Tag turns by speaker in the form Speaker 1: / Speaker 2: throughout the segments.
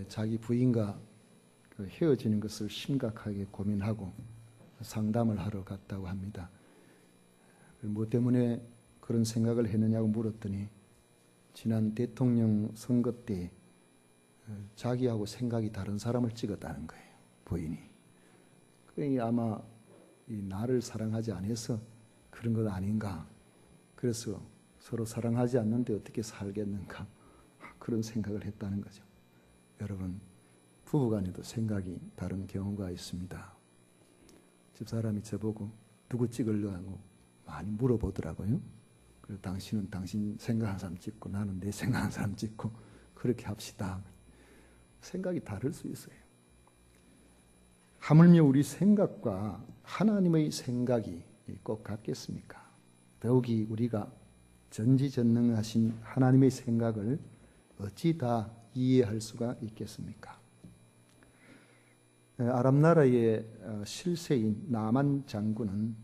Speaker 1: 자기 부인과 헤어지는 것을 심각하게 고민하고 상담을 하러 갔다고 합니다. 뭐 때문에 그런 생각을 했느냐고 물었더니 지난 대통령 선거 때 자기하고 생각이 다른 사람을 찍었다는 거예요. 부인이. 그러니 아마 나를 사랑하지 않아서 그런 것 아닌가. 그래서 서로 사랑하지 않는데 어떻게 살겠는가. 그런 생각을 했다는 거죠. 여러분, 부부간에도 생각이 다른 경우가 있습니다. 집사람이 저보고 누구 찍으려고 많이 물어보더라고요. 그래서 당신은 당신 생각하는 사람 찍고 나는 내 생각하는 사람 찍고 그렇게 합시다. 생각이 다를 수 있어요. 하물며 우리 생각과 하나님의 생각이 꼭 같겠습니까? 더욱이 우리가 전지전능하신 하나님의 생각을 어찌 다 이해할 수가 있겠습니까? 아람 나라의 실세인 나만 장군은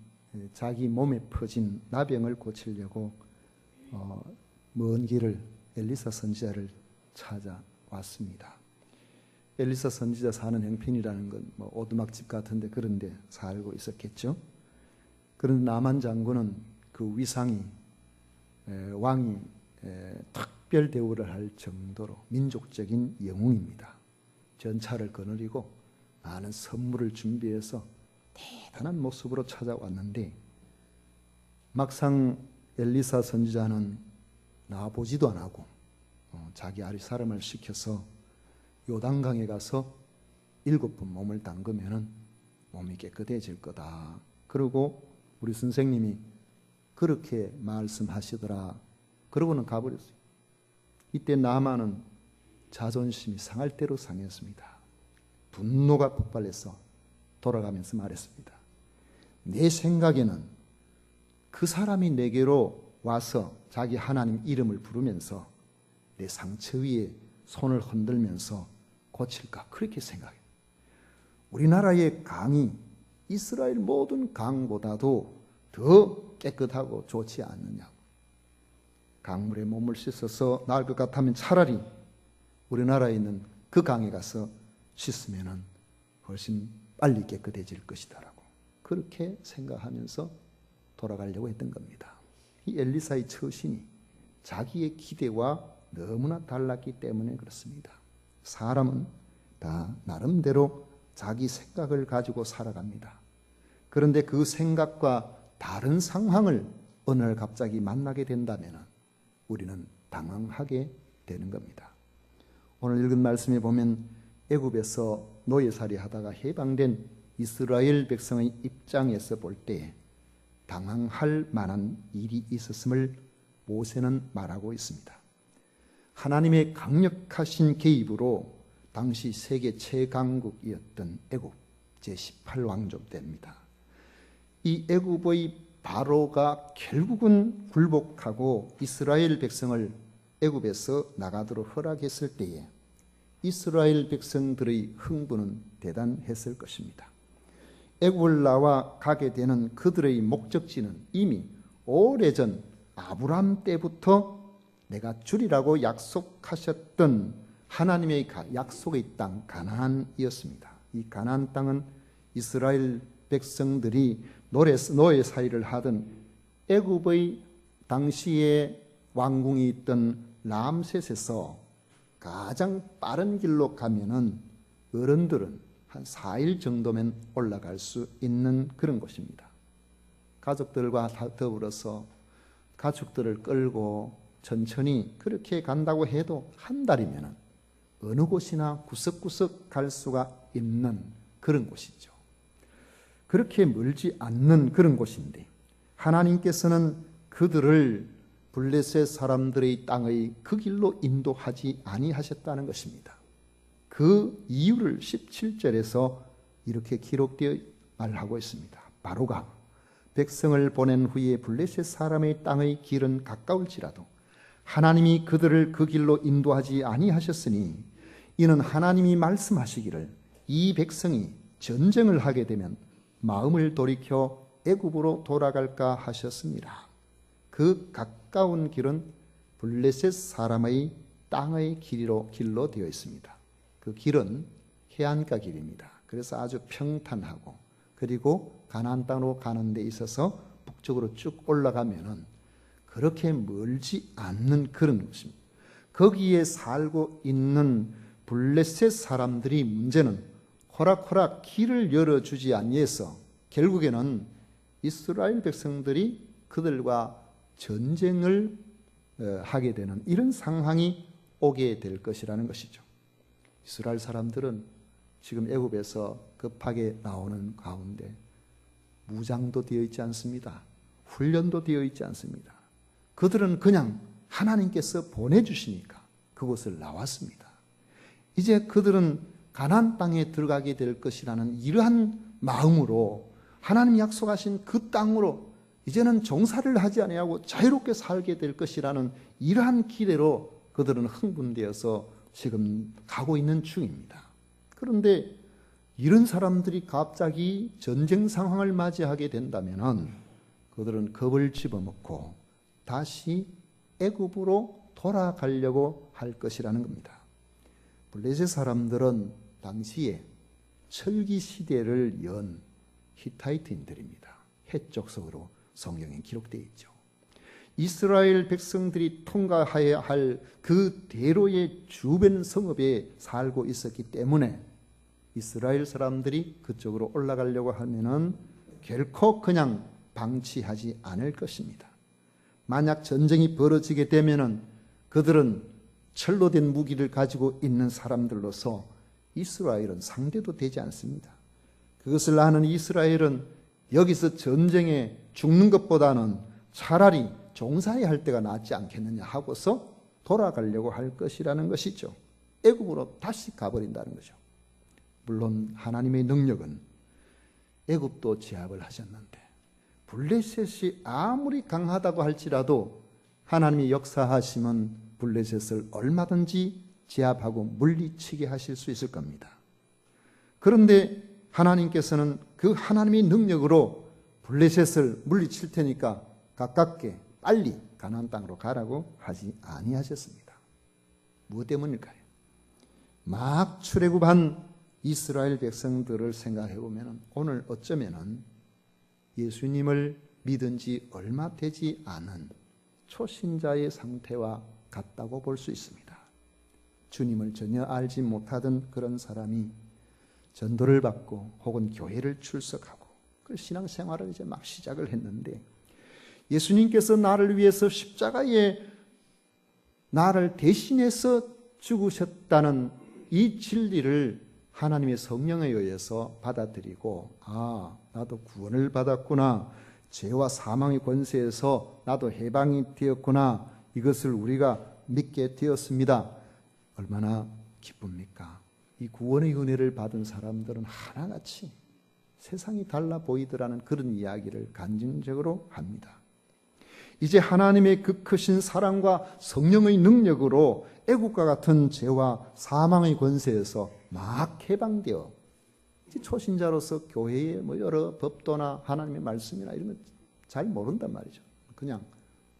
Speaker 1: 자기 몸에 퍼진 나병을 고치려고 먼 길을 엘리사 선지자를 찾아왔습니다. 엘리사 선지자 사는 형편이라는 건 뭐 오두막집 같은데 그런 데 살고 있었겠죠. 그런 나만 장군은 그 위상이 왕이 특별 대우를 할 정도로 민족적인 영웅입니다. 전차를 거느리고 많은 선물을 준비해서 대단한 모습으로 찾아왔는데 막상 엘리사 선지자는 나보지도 안 하고 자기 아리 사람을 시켜서 요단강에 가서 7번 몸을 담그면은 몸이 깨끗해질 거다. 그리고 우리 선생님이 그렇게 말씀하시더라. 그러고는 가버렸어요. 이때 나만은 자존심이 상할 대로 상했습니다. 분노가 폭발해서 돌아가면서 말했습니다. 내 생각에는 그 사람이 내게로 와서 자기 하나님 이름을 부르면서 내 상처 위에 손을 흔들면서 고칠까 그렇게 생각해요. 우리나라의 강이 이스라엘 모든 강보다도 더 깨끗하고 좋지 않느냐고. 강물에 몸을 씻어서 나을 것 같으면 차라리 우리나라에 있는 그 강에 가서 씻으면 훨씬 빨리 깨끗해질 것이다라고 그렇게 생각하면서 돌아가려고 했던 겁니다. 이 엘리사의 처신이 자기의 기대와 너무나 달랐기 때문에 그렇습니다. 사람은 다 나름대로 자기 생각을 가지고 살아갑니다. 그런데 그 생각과 다른 상황을 어느 날 갑자기 만나게 된다면 우리는 당황하게 되는 겁니다. 오늘 읽은 말씀에 보면 애굽에서 노예살이 하다가 해방된 이스라엘 백성의 입장에서 볼 때 당황할 만한 일이 있었음을 모세는 말하고 있습니다. 하나님의 강력하신 개입으로 당시 세계 최강국이었던 애굽 제18왕조 때입니다. 이 애굽의 바로가 결국은 굴복하고 이스라엘 백성을 애굽에서 나가도록 허락했을 때에 이스라엘 백성들의 흥분은 대단했을 것입니다. 애굽을 나와 가게 되는 그들의 목적지는 이미 오래전 아브람 때부터 내가 주리라고 약속하셨던 하나님의 약속의 땅 가나안이었습니다. 이 가나안 땅은 이스라엘 백성들이 노예 사이를 하던 애굽의 당시에 왕궁이 있던 람셋에서 가장 빠른 길로 가면은 어른들은 한 4일 정도면 올라갈 수 있는 그런 곳입니다. 가족들과 더불어서 가축들을 끌고 천천히 그렇게 간다고 해도 한 달이면 어느 곳이나 구석구석 갈 수가 있는 그런 곳이죠. 그렇게 멀지 않는 그런 곳인데 하나님께서는 그들을 블레셋 사람들의 땅의 그 길로 인도하지 아니하셨다는 것입니다. 그 이유를 17절에서 이렇게 기록되어 말하고 있습니다. 바로가 백성을 보낸 후에 블레셋 사람의 땅의 길은 가까울지라도 하나님이 그들을 그 길로 인도하지 아니하셨으니 이는 하나님이 말씀하시기를 이 백성이 전쟁을 하게 되면 마음을 돌이켜 애굽으로 돌아갈까 하셨습니다. 그 가까운 길은 블레셋 사람의 땅의 길로 되어 있습니다. 그 길은 해안가 길입니다. 그래서 아주 평탄하고, 그리고 가나안 땅으로 가는 데 있어서 북쪽으로 쭉 올라가면은 그렇게 멀지 않는 그런 곳입니다. 거기에 살고 있는 블레셋 사람들이 문제는 호락호락 길을 열어주지 아니해서 결국에는 이스라엘 백성들이 그들과 전쟁을 하게 되는 이런 상황이 오게 될 것이라는 것이죠. 이스라엘 사람들은 지금 애굽에서 급하게 나오는 가운데 무장도 되어 있지 않습니다. 훈련도 되어 있지 않습니다. 그들은 그냥 하나님께서 보내주시니까 그곳을 나왔습니다. 이제 그들은 가나안 땅에 들어가게 될 것이라는 이러한 마음으로 하나님이 약속하신 그 땅으로 이제는 종살이를 하지 아니하고 자유롭게 살게 될 것이라는 이러한 기대로 그들은 흥분되어서 지금 가고 있는 중입니다. 그런데 이런 사람들이 갑자기 전쟁 상황을 맞이하게 된다면 그들은 겁을 집어먹고 다시 애굽으로 돌아가려고 할 것이라는 겁니다. 블레셋 사람들은 당시에 철기 시대를 연 히타이트인들입니다. 해족속으로 성경에 기록되어 있죠. 이스라엘 백성들이 통과해야 할 그 대로의 주변 성읍에 살고 있었기 때문에 이스라엘 사람들이 그쪽으로 올라가려고 하면은 결코 그냥 방치하지 않을 것입니다. 만약 전쟁이 벌어지게 되면은 그들은 철로 된 무기를 가지고 있는 사람들로서 이스라엘은 상대도 되지 않습니다. 그것을 아는 이스라엘은 여기서 전쟁에 죽는 것보다는 차라리 종살이 할 때가 낫지 않겠느냐 하고서 돌아가려고 할 것이라는 것이죠. 애굽으로 다시 가버린다는 거죠. 물론 하나님의 능력은 애굽도 제압을 하셨는데 블레셋이 아무리 강하다고 할지라도 하나님이 역사하시면 블레셋을 얼마든지 제압하고 물리치게 하실 수 있을 겁니다. 그런데 하나님께서는 그 하나님의 능력으로 블레셋을 물리칠 테니까 가깝게 빨리 가나안 땅으로 가라고 하지 아니하셨습니다. 무엇 때문일까요? 막 출애굽한 이스라엘 백성들을 생각해 보면 오늘 어쩌면은 예수님을 믿은 지 얼마 되지 않은 초신자의 상태와 같다고 볼 수 있습니다. 주님을 전혀 알지 못하던 그런 사람이 전도를 받고 혹은 교회를 출석하고 그 신앙생활을 이제 막 시작을 했는데 예수님께서 나를 위해서 십자가에 나를 대신해서 죽으셨다는 이 진리를 하나님의 성령에 의해서 받아들이고 나도 구원을 받았구나. 죄와 사망의 권세에서 나도 해방이 되었구나. 이것을 우리가 믿게 되었습니다. 얼마나 기쁩니까? 이 구원의 은혜를 받은 사람들은 하나같이 세상이 달라 보이더라는 그런 이야기를 간증적으로 합니다. 이제 하나님의 그 크신 사랑과 성령의 능력으로 애국과 같은 죄와 사망의 권세에서 막 해방되어 초신자로서 교회의 여러 법도나 하나님의 말씀이나 이런 거 잘 모른단 말이죠. 그냥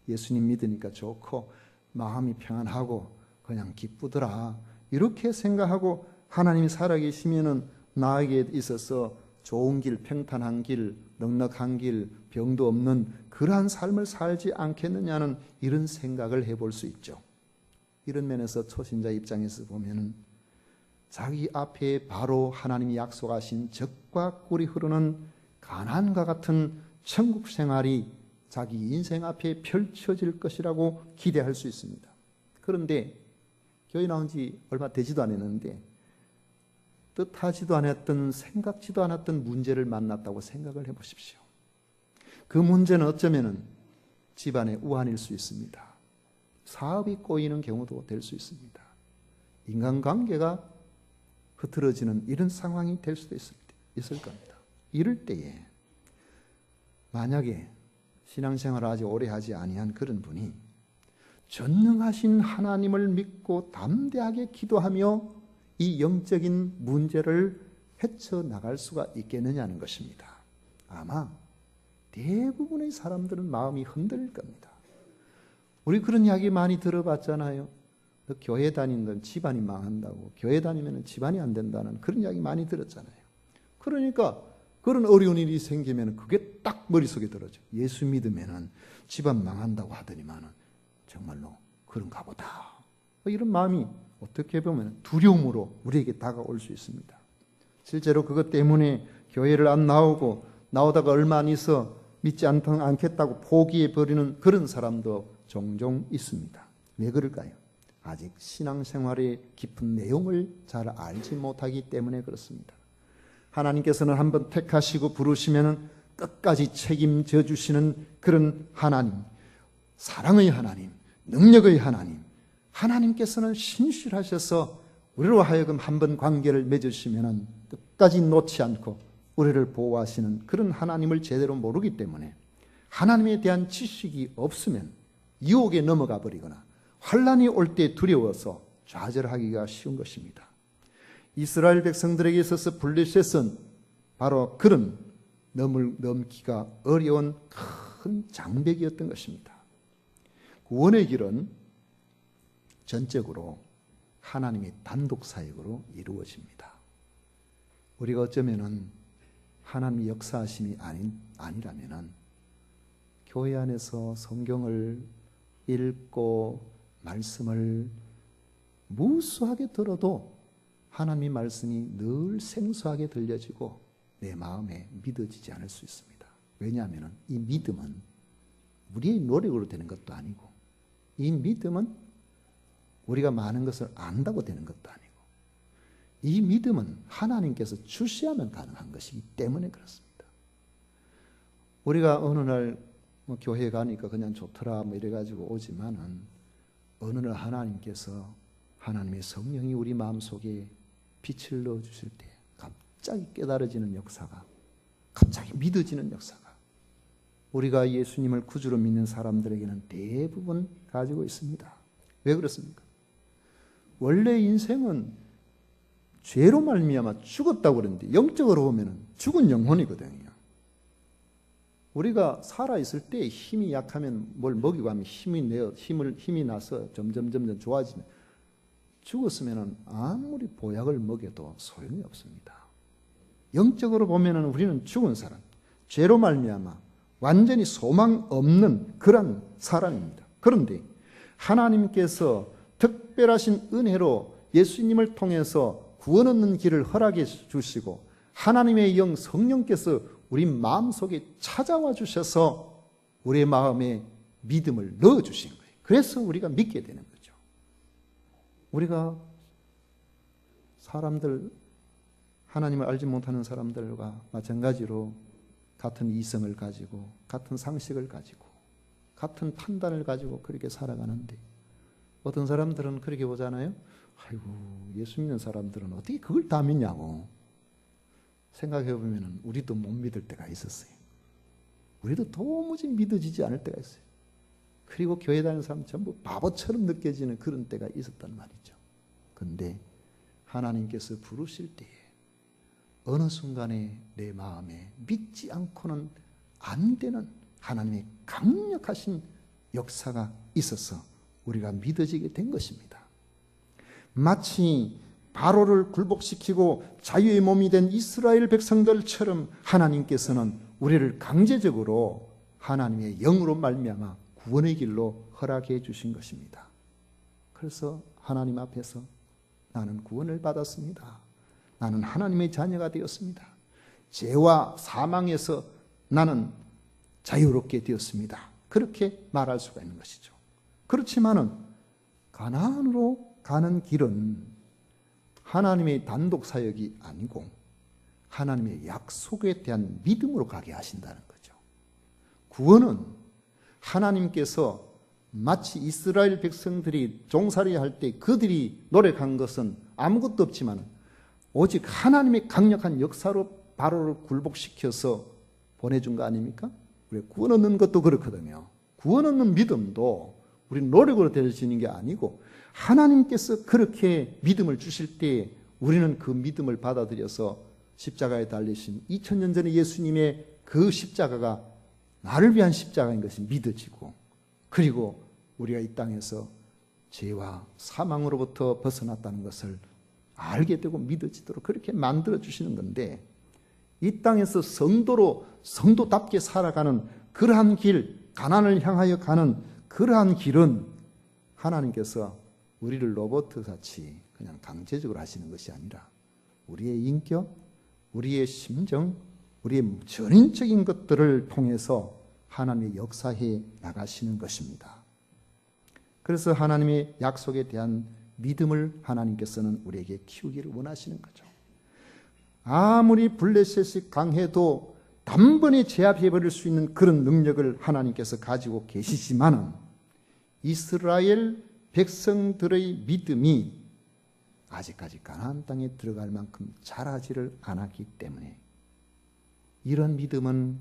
Speaker 1: 예수님 믿으니까 좋고 마음이 평안하고 그냥 기쁘더라 이렇게 생각하고 하나님이 살아계시면은 나에게 있어서 좋은 길, 평탄한 길, 넉넉한 길, 병도 없는 그러한 삶을 살지 않겠느냐는 이런 생각을 해볼 수 있죠. 이런 면에서 초신자 입장에서 보면은 자기 앞에 바로 하나님이 약속하신 젖과 꿀이 흐르는 가나안과 같은 천국 생활이 자기 인생 앞에 펼쳐질 것이라고 기대할 수 있습니다. 그런데 교회 나온 지 얼마 되지도 않았는데 뜻하지도 않았던 생각지도 않았던 문제를 만났다고 생각을 해보십시오. 그 문제는 어쩌면 집안의 우환일 수 있습니다. 사업이 꼬이는 경우도 될 수 있습니다. 인간관계가 흐트러지는 이런 상황이 될 수도 있을 겁니다. 이럴 때에 만약에 신앙생활을 아주 오래 하지 아니한 그런 분이 전능하신 하나님을 믿고 담대하게 기도하며 이 영적인 문제를 헤쳐나갈 수가 있겠느냐는 것입니다. 아마 대부분의 사람들은 마음이 흔들릴 겁니다. 우리 그런 이야기 많이 들어봤잖아요. 너 교회 다니는 집안이 망한다고, 교회 다니면 집안이 안 된다는 그런 이야기 많이 들었잖아요. 그러니까 그런 어려운 일이 생기면 그게 딱 머릿속에 들어져. 예수 믿으면 집안 망한다고 하더니만은 정말로 그런가 보다. 이런 마음이 어떻게 보면 두려움으로 우리에게 다가올 수 있습니다. 실제로 그것 때문에 교회를 안 나오고 나오다가 얼마 안 있어 믿지 않겠다고 포기해버리는 그런 사람도 종종 있습니다. 왜 그럴까요? 아직 신앙생활의 깊은 내용을 잘 알지 못하기 때문에 그렇습니다. 하나님께서는 한번 택하시고 부르시면 끝까지 책임져 주시는 그런 하나님, 사랑의 하나님, 능력의 하나님, 하나님께서는 신실하셔서 우리로 하여금 한번 관계를 맺으시면 끝까지 놓지 않고 우리를 보호하시는 그런 하나님을 제대로 모르기 때문에 하나님에 대한 지식이 없으면 유혹에 넘어가 버리거나 환난이 올 때 두려워서 좌절하기가 쉬운 것입니다. 이스라엘 백성들에게 있어서 블레셋은 바로 그런 넘기가 어려운 큰 장벽이었던 것입니다. 구원의 길은 전적으로 하나님의 단독 사역으로 이루어집니다. 우리가 어쩌면은 하나님의 역사하심이 아니라면은 교회 안에서 성경을 읽고 말씀을 무수하게 들어도 하나님의 말씀이 늘 생소하게 들려지고 내 마음에 믿어지지 않을 수 있습니다. 왜냐하면 이 믿음은 우리의 노력으로 되는 것도 아니고 이 믿음은 우리가 많은 것을 안다고 되는 것도 아니고 이 믿음은 하나님께서 주시하면 가능한 것이기 때문에 그렇습니다. 우리가 어느 날 교회 가니까 그냥 좋더라 이래가지고 오지만은 어느 날 하나님께서 하나님의 성령이 우리 마음속에 빛을 넣어주실 때 갑자기 깨달아지는 역사가, 갑자기 믿어지는 역사가 우리가 예수님을 구주로 믿는 사람들에게는 대부분 가지고 있습니다. 왜 그렇습니까? 원래 인생은 죄로 말미암아 죽었다고 그러는데 영적으로 보면 죽은 영혼이거든요. 우리가 살아있을 때 힘이 약하면 뭘 먹이고 하면 힘이 나서 점점 좋아지면 죽었으면 아무리 보약을 먹여도 소용이 없습니다. 영적으로 보면 우리는 죽은 사람, 죄로 말미암아 완전히 소망 없는 그런 사람입니다. 그런데 하나님께서 특별하신 은혜로 예수님을 통해서 구원 얻는 길을 허락해 주시고 하나님의 영 성령께서 우리 마음속에 찾아와 주셔서 우리의 마음에 믿음을 넣어주신 거예요. 그래서 우리가 믿게 되는 거죠. 우리가 사람들, 하나님을 알지 못하는 사람들과 마찬가지로 같은 이성을 가지고 같은 상식을 가지고 같은 판단을 가지고 그렇게 살아가는데 어떤 사람들은 그렇게 보잖아요. 아이고 예수 믿는 사람들은 어떻게 그걸 다 믿냐고 생각해 보면 우리도 못 믿을 때가 있었어요. 우리도 도무지 믿어지지 않을 때가 있어요. 그리고 교회 다니는 사람 전부 바보처럼 느껴지는 그런 때가 있었단 말이죠. 그런데 하나님께서 부르실 때에 어느 순간에 내 마음에 믿지 않고는 안 되는 하나님의 강력하신 역사가 있어서 우리가 믿어지게 된 것입니다. 마치 바로를 굴복시키고 자유의 몸이 된 이스라엘 백성들처럼 하나님께서는 우리를 강제적으로 하나님의 영으로 말미암아 구원의 길로 허락해 주신 것입니다. 그래서 하나님 앞에서 나는 구원을 받았습니다. 나는 하나님의 자녀가 되었습니다. 죄와 사망에서 나는 자유롭게 되었습니다. 그렇게 말할 수가 있는 것이죠. 그렇지만은 가나안으로 가는 길은 하나님의 단독 사역이 아니고 하나님의 약속에 대한 믿음으로 가게 하신다는 거죠. 구원은 하나님께서 마치 이스라엘 백성들이 종살이 할 때 그들이 노력한 것은 아무것도 없지만 오직 하나님의 강력한 역사로 바로를 굴복시켜서 보내준 거 아닙니까? 우리 구원 얻는 것도 그렇거든요. 구원 얻는 믿음도 우리 노력으로 되어지는 게 아니고 하나님께서 그렇게 믿음을 주실 때 우리는 그 믿음을 받아들여서 십자가에 달리신 2000년 전에 예수님의 그 십자가가 나를 위한 십자가인 것이 믿어지고 그리고 우리가 이 땅에서 죄와 사망으로부터 벗어났다는 것을 알게 되고 믿어지도록 그렇게 만들어 주시는 건데, 이 땅에서 성도답게 살아가는 그러한 길, 가난을 향하여 가는 그러한 길은 하나님께서 우리를 로봇같이 그냥 강제적으로 하시는 것이 아니라 우리의 인격, 우리의 심정, 우리의 전인적인 것들을 통해서 하나님의 역사해 나가시는 것입니다. 그래서 하나님의 약속에 대한 믿음을 하나님께서는 우리에게 키우기를 원하시는 거죠. 아무리 블레셋이 강해도 단번에 제압해버릴 수 있는 그런 능력을 하나님께서 가지고 계시지만은 이스라엘 백성들의 믿음이 아직까지 가나안 땅에 들어갈 만큼 자라지를 않았기 때문에, 이런 믿음은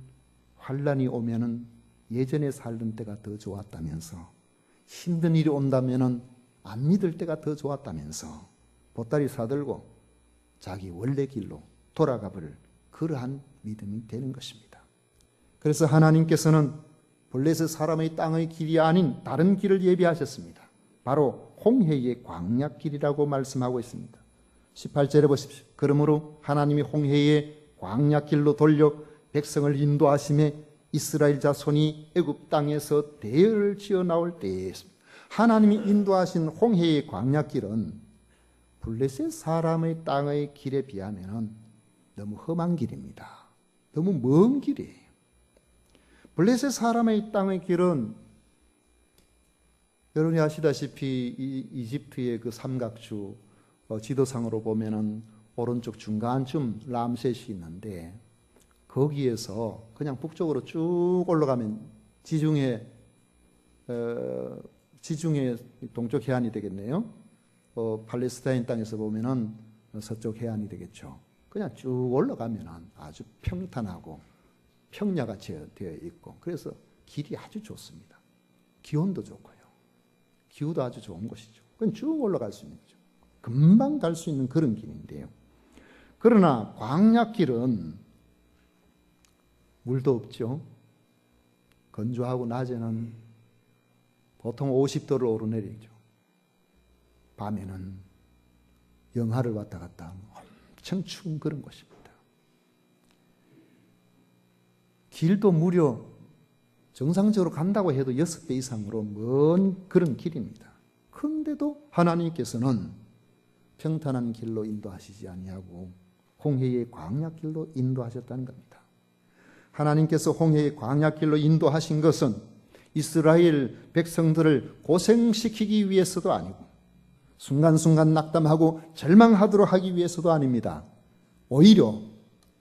Speaker 1: 환란이 오면은 예전에 살던 때가 더 좋았다면서, 힘든 일이 온다면은 안 믿을 때가 더 좋았다면서 보따리 사들고 자기 원래 길로 돌아가 버릴 그러한 믿음이 되는 것입니다. 그래서 하나님께서는 블레셋 사람의 땅의 길이 아닌 다른 길을 예비하셨습니다. 바로 홍해의 광야길이라고 말씀하고 있습니다. 18절에 보십시오. 그러므로 하나님이 홍해의 광야길로 돌려 백성을 인도하심에 이스라엘 자손이 애굽 땅에서 대열을 지어 나올 때에, 하나님이 인도하신 홍해의 광야길은 블레셋 사람의 땅의 길에 비하면 너무 험한 길입니다. 너무 먼 길이에요. 블레셋 사람의 땅의 길은 여러분이 아시다시피 이집트의 그 삼각주 지도상으로 보면은 오른쪽 중간쯤 람셋이 있는데, 거기에서 그냥 북쪽으로 쭉 올라가면 지중해 동쪽 해안이 되겠네요. 팔레스타인 땅에서 보면은 서쪽 해안이 되겠죠. 그냥 쭉 올라가면은 아주 평탄하고 평야가 되어 있고, 그래서 길이 아주 좋습니다. 기온도 좋고요. 기후도 아주 좋은 곳이죠. 그건 쭉 올라갈 수 있는 거죠. 금방 갈 수 있는 그런 길인데요. 그러나 광야길은 물도 없죠. 건조하고 낮에는 보통 50도를 오르내리죠. 밤에는 영하를 왔다 갔다 하면 엄청 추운 그런 곳입니다. 길도 무려 정상적으로 간다고 해도 6배 이상으로 먼 그런 길입니다. 그런데도 하나님께서는 평탄한 길로 인도하시지 아니하고 홍해의 광야길로 인도하셨다는 겁니다. 하나님께서 홍해의 광야길로 인도하신 것은 이스라엘 백성들을 고생시키기 위해서도 아니고 순간순간 낙담하고 절망하도록 하기 위해서도 아닙니다. 오히려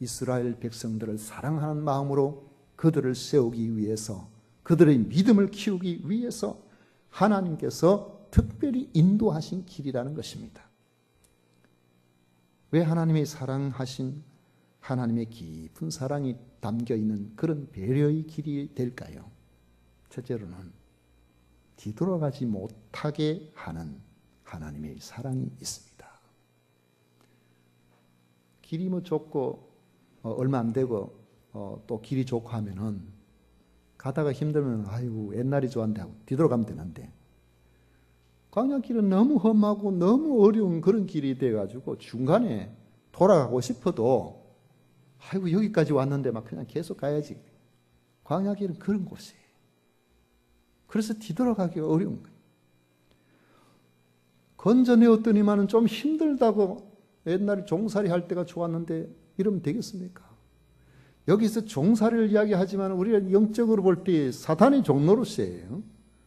Speaker 1: 이스라엘 백성들을 사랑하는 마음으로 그들을 세우기 위해서, 그들의 믿음을 키우기 위해서 하나님께서 특별히 인도하신 길이라는 것입니다. 왜 하나님의 사랑하신, 하나님의 깊은 사랑이 담겨 있는 그런 배려의 길이 될까요? 첫째로는 뒤돌아가지 못하게 하는 하나님의 사랑이 있습니다. 길이 좁고 얼마 안 되고 또 길이 좋고 하면은 가다가 힘들면 아이고 옛날이 좋았는데 하고 뒤돌아가면 되는데, 광야길은 너무 험하고 너무 어려운 그런 길이 돼가지고 중간에 돌아가고 싶어도 아이고 여기까지 왔는데 막 그냥 계속 가야지. 광야길은 그런 곳이에요. 그래서 뒤돌아가기가 어려운 거예요. 건져내었더니만은 좀 힘들다고 옛날에 종살이 할 때가 좋았는데 이러면 되겠습니까? 여기서 종살이를 이야기하지만 우리가 영적으로 볼 때 사탄의 종노릇이에요.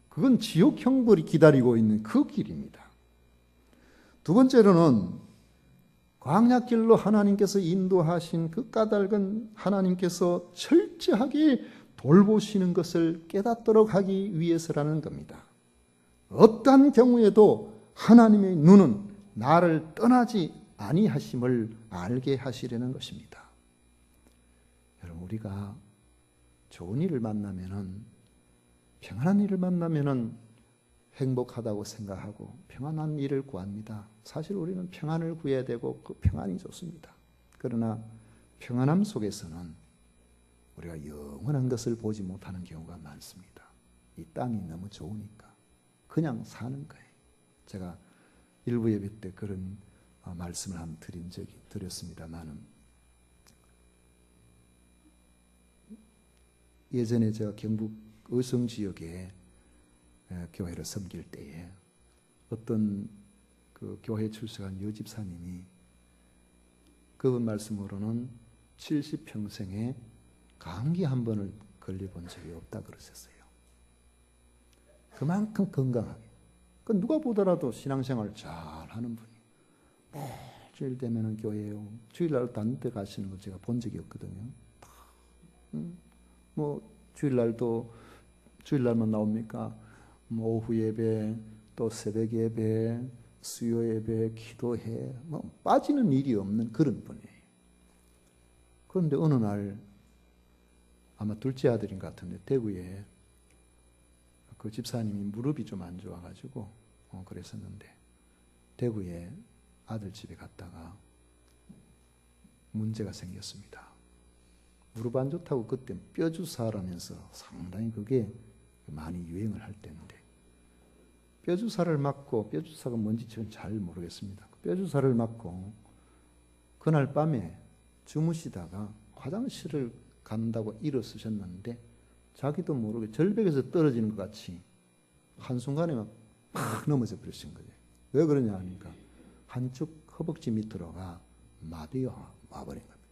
Speaker 1: 그건 지옥 형벌이 기다리고 있는 그 길입니다. 두 번째로는 광야길로 하나님께서 인도하신 그 까닭은 하나님께서 철저하게 돌보시는 것을 깨닫도록 하기 위해서라는 겁니다. 어떠한 경우에도 하나님의 눈은 나를 떠나지 아니하심을 알게 하시려는 것입니다. 여러분, 우리가 좋은 일을 만나면은, 평안한 일을 만나면은 행복하다고 생각하고 평안한 일을 구합니다. 사실 우리는 평안을 구해야 되고 그 평안이 좋습니다. 그러나 평안함 속에서는 우리가 영원한 것을 보지 못하는 경우가 많습니다. 이 땅이 너무 좋으니까 그냥 사는 거예요. 제가 일부 예배 때 그런 말씀을 한번 드렸습니다만은, 예전에 제가 경북 의성 지역에 교회를 섬길 때에 어떤 그 교회 출석한 여집사님이 그분 말씀으로는 70평생에 감기 한 번을 걸려본 적이 없다 그러셨어요. 그만큼 건강하게. 그 누가 보더라도 신앙생활 잘 하는 분이 주일 되면은 교회에 주일날 단대 가시는 거 제가 본 적이 없거든요. 뭐 주일날만 나옵니까? 뭐 오후 예배, 또 새벽 예배, 수요 예배, 기도회, 뭐 빠지는 일이 없는 그런 분이에요. 그런데 어느 날 아마 둘째 아들인 것 같은데 대구에 그 집사님이 무릎이 좀 안 좋아가지고 그랬었는데, 대구에 아들 집에 갔다가 문제가 생겼습니다. 무릎 안 좋다고 그때 뼈주사라면서 상당히 그게 많이 유행을 할 때인데, 뼈주사를 맞고, 뼈주사가 뭔지 저는 잘 모르겠습니다. 뼈주사를 맞고 그날 밤에 주무시다가 화장실을 간다고 일어서셨는데 자기도 모르게 절벽에서 떨어지는 것 같이 한순간에 막 넘어져 버리신 거예요. 왜 그러냐 하니까 한쪽 허벅지 밑으로가 마비가 와버린 겁니다.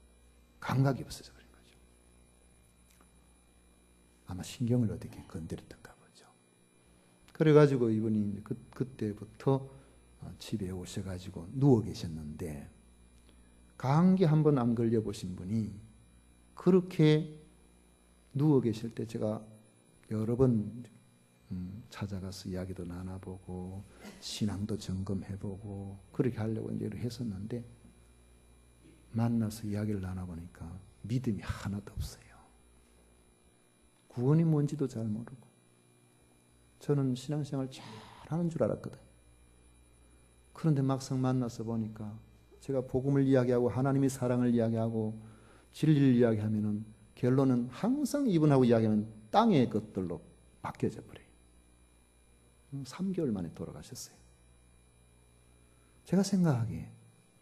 Speaker 1: 감각이 없어져 버린 거죠. 아마 신경을 어떻게 건드렸던가 보죠. 그래가지고 이분이 그때부터 집에 오셔가지고 누워 계셨는데, 감기 한 번 안 걸려보신 분이 그렇게 누워 계실 때 제가 여러 번 찾아가서 이야기도 나눠보고 신앙도 점검해보고 그렇게 하려고 이제 했었는데, 만나서 이야기를 나눠보니까 믿음이 하나도 없어요. 구원이 뭔지도 잘 모르고. 저는 신앙생활 잘하는 줄 알았거든. 그런데 막상 만나서 보니까 제가 복음을 이야기하고 하나님의 사랑을 이야기하고 진리를 이야기하면은 결론은 항상 이분하고 이야기하면 땅의 것들로 바뀌어져 버려요. 3개월 만에 돌아가셨어요. 제가 생각하기에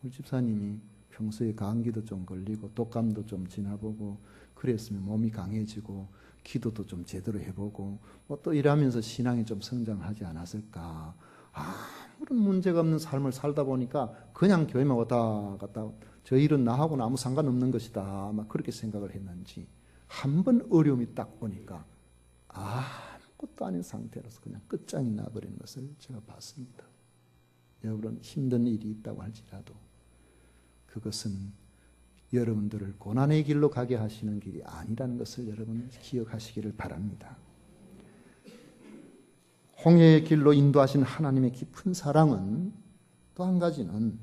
Speaker 1: 우리 집사님이 평소에 감기도 좀 걸리고 독감도 좀 지나보고 그랬으면 몸이 강해지고 기도도 좀 제대로 해보고 뭐 또 이러면서 신앙이 좀 성장하지 않았을까. 아무런 문제가 없는 삶을 살다 보니까 그냥 교회만 왔다 갔다 저 일은 나하고는 아무 상관없는 것이다 막 그렇게 생각을 했는지, 한 번 어려움이 딱 오니까 아무것도 아닌 상태로서 그냥 끝장이 나버리는 것을 제가 봤습니다. 여러분, 힘든 일이 있다고 할지라도 그것은 여러분들을 고난의 길로 가게 하시는 길이 아니라는 것을 여러분 기억하시기를 바랍니다. 홍해의 길로 인도하신 하나님의 깊은 사랑은 또 한 가지는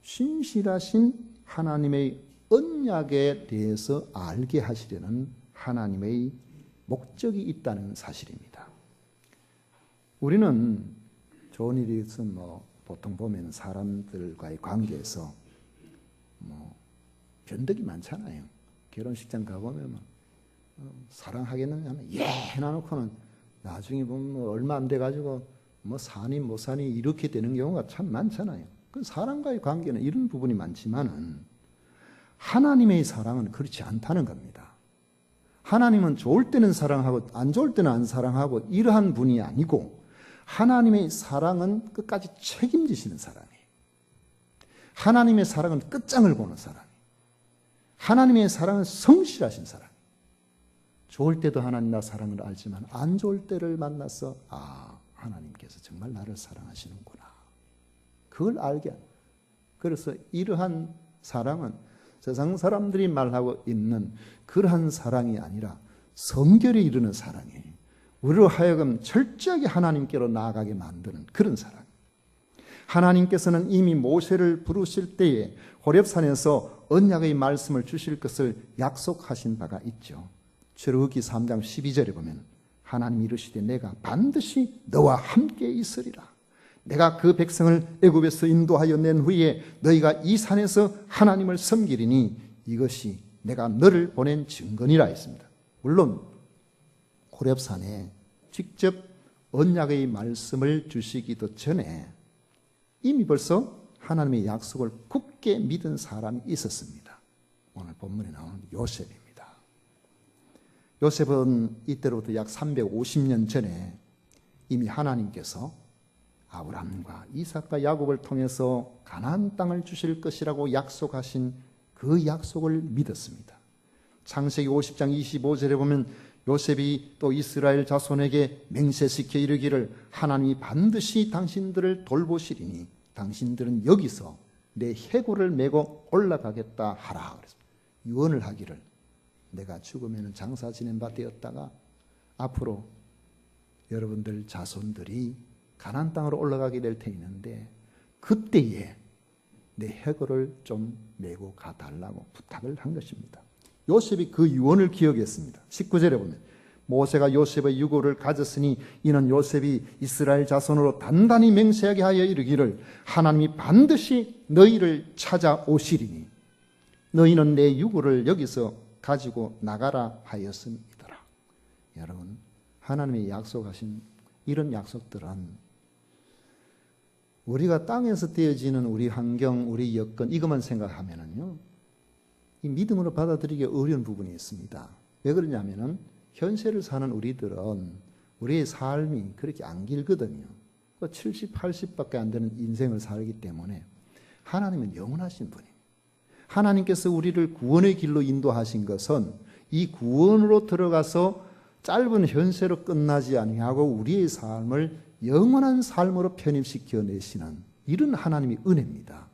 Speaker 1: 신실하신 하나님의 언약에 대해서 알게 하시려는 하나님의 목적이 있다는 사실입니다. 우리는 좋은 일이 있으면 보통 보면 사람들과의 관계에서 변덕이 많잖아요. 결혼식장 가보면 사랑하겠느냐 하면 예 해놔놓고는 나중에 보면 얼마 안 돼가지고 사니 못 사니 이렇게 되는 경우가 참 많잖아요. 그 사람과의 관계는 이런 부분이 많지만은 하나님의 사랑은 그렇지 않다는 겁니다. 하나님은 좋을 때는 사랑하고 안 좋을 때는 안 사랑하고 이러한 분이 아니고, 하나님의 사랑은 끝까지 책임지시는 사랑이에요. 하나님의 사랑은 끝장을 보는 사랑이에요. 하나님의 사랑은 성실하신 사랑이에요. 좋을 때도 하나님 나 사랑을 알지만 안 좋을 때를 만나서 하나님께서 정말 나를 사랑하시는구나, 그걸 알게 합니다. 그래서 이러한 사랑은 세상 사람들이 말하고 있는 그러한 사랑이 아니라 성결에 이르는 사랑이에요. 우리로 하여금 철저하게 하나님께로 나아가게 만드는 그런 사랑. 하나님께서는 이미 모세를 부르실 때에 호렙산에서 언약의 말씀을 주실 것을 약속하신 바가 있죠. 출애굽기 3장 12절에 보면 하나님이 이르시되 내가 반드시 너와 함께 있으리라. 내가 그 백성을 애굽에서 인도하여 낸 후에 너희가 이 산에서 하나님을 섬기리니 이것이 내가 너를 보낸 증거니라 했습니다. 물론 호렙산에 직접 언약의 말씀을 주시기도 전에 이미 벌써 하나님의 약속을 굳게 믿은 사람이 있었습니다. 오늘 본문에 나오는 요셉입니다. 요셉은 이때로부터 약 350년 전에 이미 하나님께서 아브라함과 이삭과 야곱을 통해서 가나안 땅을 주실 것이라고 약속하신 그 약속을 믿었습니다. 창세기 50장 25절에 보면 요셉이 또 이스라엘 자손에게 맹세시켜 이르기를 하나님이 반드시 당신들을 돌보시리니 당신들은 여기서 내 해골을 메고 올라가겠다 하라. 그래서 유언을 하기를 내가 죽으면 장사 지낸 바 되었다가 앞으로 여러분들 자손들이 가나안 땅으로 올라가게 될 테있는데 그때에 내 해골을 좀 메고 가달라고 부탁을 한 것입니다. 요셉이 그 유언을 기억했습니다. 19절에 보면 모세가 요셉의 유고를 가졌으니 이는 요셉이 이스라엘 자손으로 단단히 맹세하게 하여 이르기를 하나님이 반드시 너희를 찾아오시리니 너희는 내 유고를 여기서 가지고 나가라 하였음이더라. 여러분, 하나님이 약속하신 이런 약속들은 우리가 땅에서 되어지는 우리 환경, 우리 여건 이것만 생각하면은요, 이 믿음으로 받아들이기 어려운 부분이 있습니다. 왜 그러냐면은 현세를 사는 우리들은 우리의 삶이 그렇게 안 길거든요. 70, 80밖에 안 되는 인생을 살기 때문에 하나님은 영원하신 분입니다. 하나님께서 우리를 구원의 길로 인도하신 것은 이 구원으로 들어가서 짧은 현세로 끝나지 아니하고 우리의 삶을 영원한 삶으로 편입시켜 내시는 이런 하나님의 은혜입니다.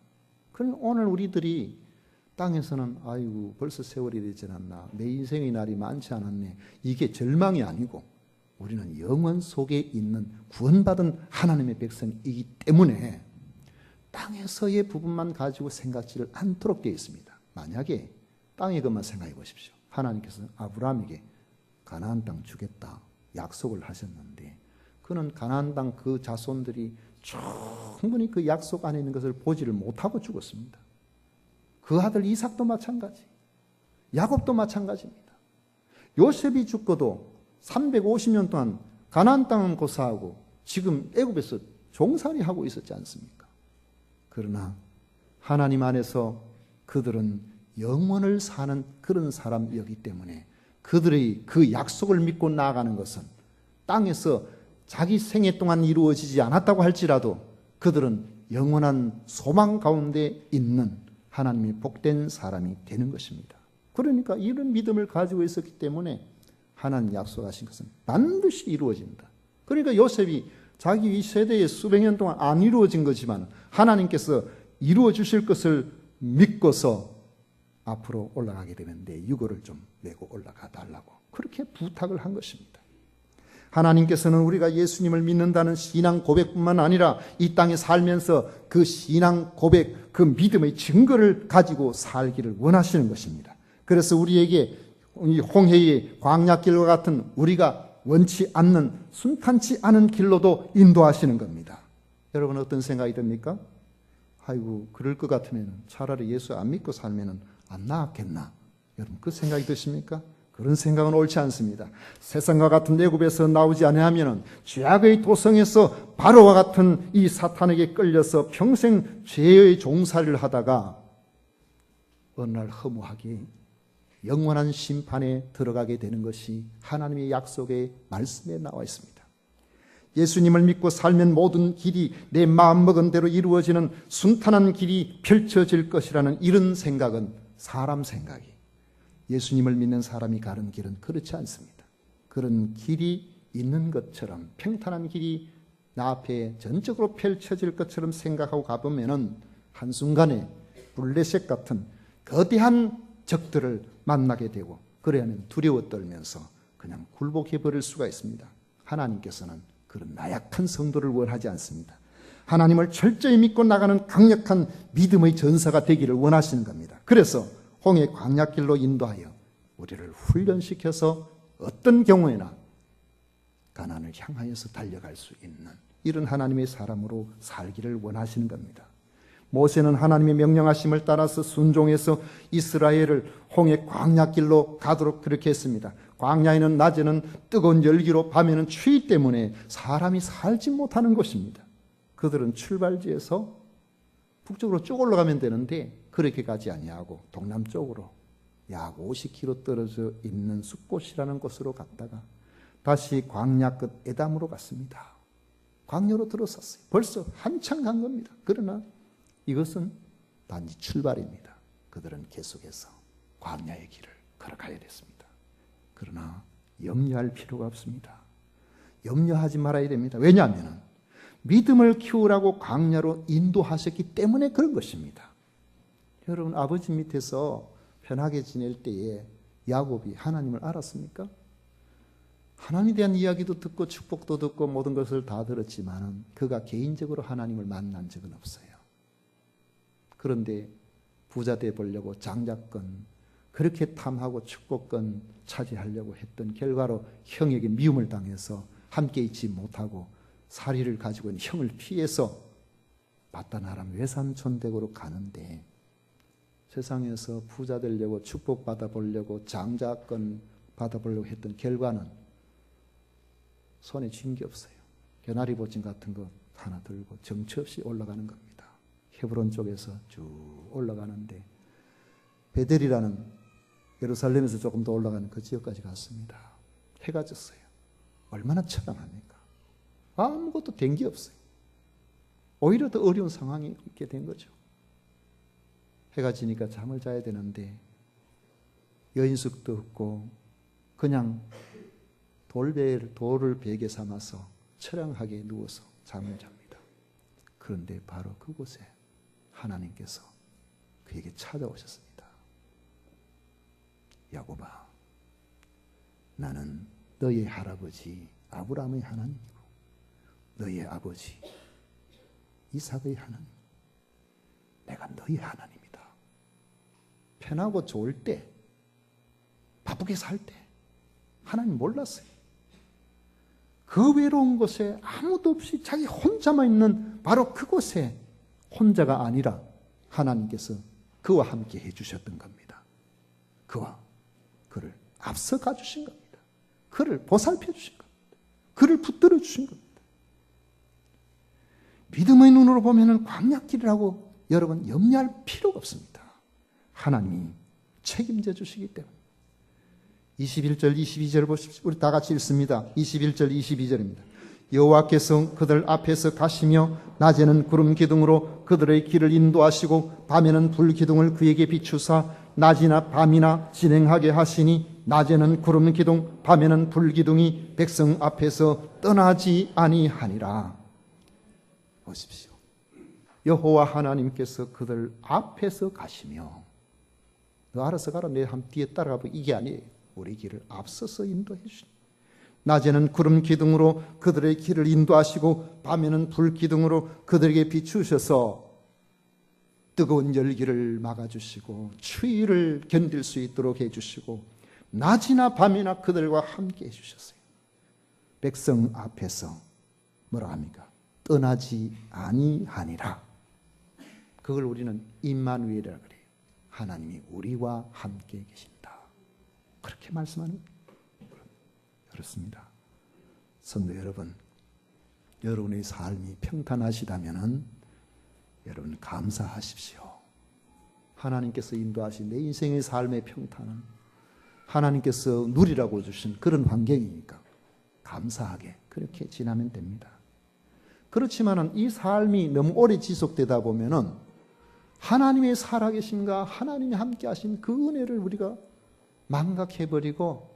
Speaker 1: 그러니 오늘 우리들이 땅에서는 아이고 벌써 세월이 되지 않았나, 내 인생의 날이 많지 않았네, 이게 절망이 아니고 우리는 영원 속에 있는 구원받은 하나님의 백성이기 때문에 땅에서의 부분만 가지고 생각지를 않도록 되어 있습니다. 만약에 땅의 것만 생각해 보십시오. 하나님께서 아브라함에게 가나안 땅 주겠다 약속을 하셨는데 그는 가나안 땅 그 자손들이 충분히 그 약속 안에 있는 것을 보지를 못하고 죽었습니다. 그 아들 이삭도 마찬가지, 야곱도 마찬가지입니다. 요셉이 죽고도 350년 동안 가나안 땅은 고사하고 지금 애굽에서 종살이 하고 있었지 않습니까? 그러나 하나님 안에서 그들은 영원을 사는 그런 사람이었기 때문에 그들의 그 약속을 믿고 나아가는 것은 땅에서 자기 생애 동안 이루어지지 않았다고 할지라도 그들은 영원한 소망 가운데 있는 하나님의 복된 사람이 되는 것입니다. 그러니까 이런 믿음을 가지고 있었기 때문에 하나님 약속하신 것은 반드시 이루어진다. 그러니까 요셉이 자기 이 세대에 수백 년 동안 안 이루어진 거지만 하나님께서 이루어 주실 것을 믿고서 앞으로 올라가게 되는데 유고를 좀 메고 올라가 달라고 그렇게 부탁을 한 것입니다. 하나님께서는 우리가 예수님을 믿는다는 신앙 고백뿐만 아니라 이 땅에 살면서 그 신앙 고백, 그 믿음의 증거를 가지고 살기를 원하시는 것입니다. 그래서 우리에게 이 홍해의 광야길과 같은 우리가 원치 않는 순탄치 않은 길로도 인도하시는 겁니다. 여러분 어떤 생각이 듭니까? 아이고 그럴 것 같으면 차라리 예수 안 믿고 살면 안 나았겠나? 여러분 그 생각이 드십니까? 그런 생각은 옳지 않습니다. 세상과 같은 애굽에서 나오지 아니하면 죄악의 도성에서 바로와 같은 이 사탄에게 끌려서 평생 죄의 종살이를 하다가 어느 날 허무하게 영원한 심판에 들어가게 되는 것이 하나님의 약속의 말씀에 나와 있습니다. 예수님을 믿고 살면 모든 길이 내 마음먹은 대로 이루어지는 순탄한 길이 펼쳐질 것이라는 이런 생각은 사람 생각이, 예수님을 믿는 사람이 가는 길은 그렇지 않습니다. 그런 길이 있는 것처럼 평탄한 길이 나 앞에 전적으로 펼쳐질 것처럼 생각하고 가보면은 한순간에 블레셋 같은 거대한 적들을 만나게 되고 그래야만 두려워 떨면서 그냥 굴복해 버릴 수가 있습니다. 하나님께서는 그런 나약한 성도를 원하지 않습니다. 하나님을 철저히 믿고 나가는 강력한 믿음의 전사가 되기를 원하시는 겁니다. 그래서 홍해 광야길로 인도하여 우리를 훈련시켜서 어떤 경우에나 가나안을 향하여서 달려갈 수 있는 이런 하나님의 사람으로 살기를 원하시는 겁니다. 모세는 하나님의 명령하심을 따라서 순종해서 이스라엘을 홍해 광야길로 가도록 그렇게 했습니다. 광야에는 낮에는 뜨거운 열기로 밤에는 추위 때문에 사람이 살지 못하는 곳입니다. 그들은 출발지에서 북쪽으로 쭉 올라가면 되는데 그렇게 가지 아니하고 동남쪽으로 약 50km 떨어져 있는 숲곳이라는 곳으로 갔다가 다시 광야 끝 에담으로 갔습니다. 광야로 들어섰어요. 벌써 한참 간 겁니다. 그러나 이것은 단지 출발입니다. 그들은 계속해서 광야의 길을 걸어가야 됐습니다. 그러나 염려할 필요가 없습니다. 염려하지 말아야 됩니다. 왜냐하면 믿음을 키우라고 광야로 인도하셨기 때문에 그런 것입니다. 여러분, 아버지 밑에서 편하게 지낼 때에 야곱이 하나님을 알았습니까? 하나님에 대한 이야기도 듣고 축복도 듣고 모든 것을 다 들었지만 그가 개인적으로 하나님을 만난 적은 없어요. 그런데 부자 돼 보려고 장자권 그렇게 탐하고 축복권 차지하려고 했던 결과로 형에게 미움을 당해서 함께 있지 못하고 사리를 가지고 있는 형을 피해서 바다나람 외삼촌댁으로 가는데 세상에서 부자 되려고 축복받아 보려고 장자권 받아보려고 했던 결과는 손에 쥔 게 없어요. 개나리 보침 같은 거 하나 들고 정처 없이 올라가는 겁니다. 헤브론 쪽에서 쭉 올라가는데 베델이라는 예루살렘에서 조금 더 올라가는 그 지역까지 갔습니다. 해가 졌어요. 얼마나 처량합니까? 아무것도 된 게 없어요. 오히려 더 어려운 상황이 있게 된 거죠. 해가 지니까 잠을 자야 되는데 여인숙도 없고 그냥 돌을 베개 삼아서 처량하게 누워서 잠을 잡니다. 그런데 바로 그곳에 하나님께서 그에게 찾아오셨습니다. 야곱아, 나는 너의 할아버지 아브라함의 하나님이고 너의 아버지 이삭의 하나님, 내가 너의 하나님이다. 편하고 좋을 때, 바쁘게 살 때 하나님 몰랐어요. 그 외로운 곳에 아무도 없이 자기 혼자만 있는 바로 그곳에 혼자가 아니라 하나님께서 그와 함께 해주셨던 겁니다. 그를 앞서 가주신 겁니다. 그를 보살펴 주신 겁니다. 그를 붙들어 주신 겁니다. 믿음의 눈으로 보면 광야길이라고 여러분 염려할 필요가 없습니다. 하나님이 책임져 주시기 때문에. 21절 22절 보십시오. 우리 다 같이 읽습니다. 21절 22절입니다. 여호와께서 그들 앞에서 가시며 낮에는 구름 기둥으로 그들의 길을 인도하시고 밤에는 불 기둥을 그에게 비추사 낮이나 밤이나 진행하게 하시니 낮에는 구름 기둥 밤에는 불 기둥이 백성 앞에서 떠나지 아니하니라. 보십시오. 여호와 하나님께서 그들 앞에서 가시며, 너 알아서 가라, 내 함 뒤에 따라가고, 이게 아니에요. 우리 길을 앞서서 인도해 주시니 낮에는 구름 기둥으로 그들의 길을 인도하시고 밤에는 불 기둥으로 그들에게 비추셔서 뜨거운 열기를 막아주시고 추위를 견딜 수 있도록 해주시고 낮이나 밤이나 그들과 함께 해주셨어요. 백성 앞에서 뭐라 합니까? 떠나지 아니하니라. 그걸 우리는 임마누엘이라고 그래요. 하나님이 우리와 함께 계신다. 그렇게 말씀하는 그렇습니다. 성도 여러분, 여러분의 삶이 평탄하시다면 여러분 감사하십시오. 하나님께서 인도하신 내 인생의 삶의 평탄은 하나님께서 누리라고 주신 그런 환경이니까 감사하게 그렇게 지나면 됩니다. 그렇지만은 이 삶이 너무 오래 지속되다 보면은 하나님의 살아계심과 하나님이 함께 하신 그 은혜를 우리가 망각해버리고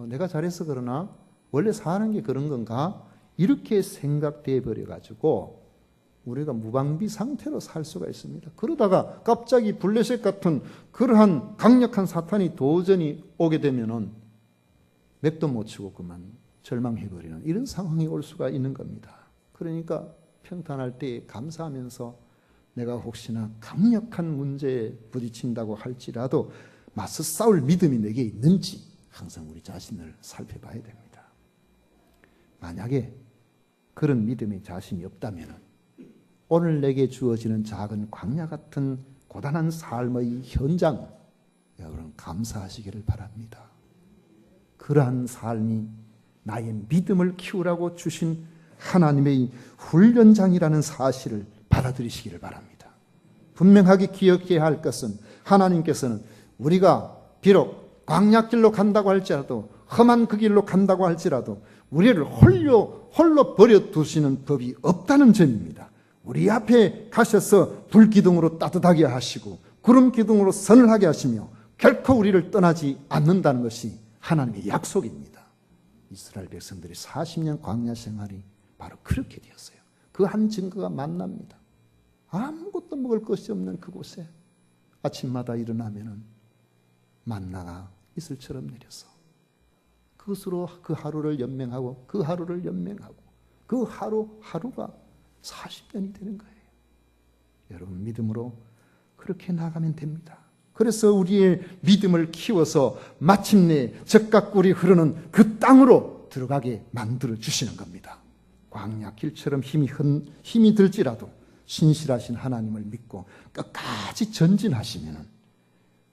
Speaker 1: 내가 잘해서 그러나 원래 사는 게 그런 건가? 이렇게 생각돼 버려가지고 우리가 무방비 상태로 살 수가 있습니다. 그러다가 갑자기 블레셋 같은 그러한 강력한 사탄이 도전이 오게 되면은 맥도 못 치고 그만 절망해버리는 이런 상황이 올 수가 있는 겁니다. 그러니까 평탄할 때 감사하면서 내가 혹시나 강력한 문제에 부딪힌다고 할지라도 맞서 싸울 믿음이 내게 있는지 항상 우리 자신을 살펴봐야 됩니다. 만약에 그런 믿음이 자신이 없다면 오늘 내게 주어지는 작은 광야 같은 고단한 삶의 현장, 여러분 감사하시기를 바랍니다. 그러한 삶이 나의 믿음을 키우라고 주신 하나님의 훈련장이라는 사실을 받아들이시기를 바랍니다. 분명하게 기억해야 할 것은 하나님께서는 우리가 비록 광야길로 간다고 할지라도 험한 그 길로 간다고 할지라도 우리를 홀로 버려두시는 법이 없다는 점입니다. 우리 앞에 가셔서 불기둥으로 따뜻하게 하시고 구름 기둥으로 서늘하게 하시며 결코 우리를 떠나지 않는다는 것이 하나님의 약속입니다. 이스라엘 백성들이 40년 광야 생활이 바로 그렇게 되었어요. 그 한 증거가 만납니다. 아무것도 먹을 것이 없는 그곳에 아침마다 일어나면은 만나가 이슬처럼 내려서 그것으로 그 하루를 연명하고 그 하루를 연명하고 그 하루가 40년이 되는 거예요. 여러분 믿음으로 그렇게 나가면 됩니다. 그래서 우리의 믿음을 키워서 마침내 적과 꿀이 흐르는 그 땅으로 들어가게 만들어 주시는 겁니다. 광야 길처럼 힘이 들지라도 신실하신 하나님을 믿고 끝까지 전진하시면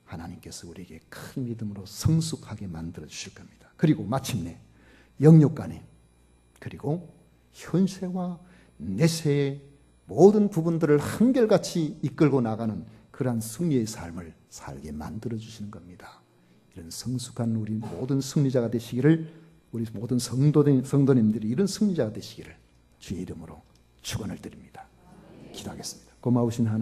Speaker 1: 하나님께서 우리에게 큰 믿음으로 성숙하게 만들어 주실 겁니다. 그리고 마침내 영육간에 그리고 현세와 내세의 모든 부분들을 한결같이 이끌고 나가는 그러한 승리의 삶을 살게 만들어 주시는 겁니다. 이런 성숙한 우리 모든 승리자가 되시기를, 우리 모든 성도님들이 이런 승리자가 되시기를 주의 이름으로 축원을 드립니다. 기도하겠습니다. 고마우신 하나님,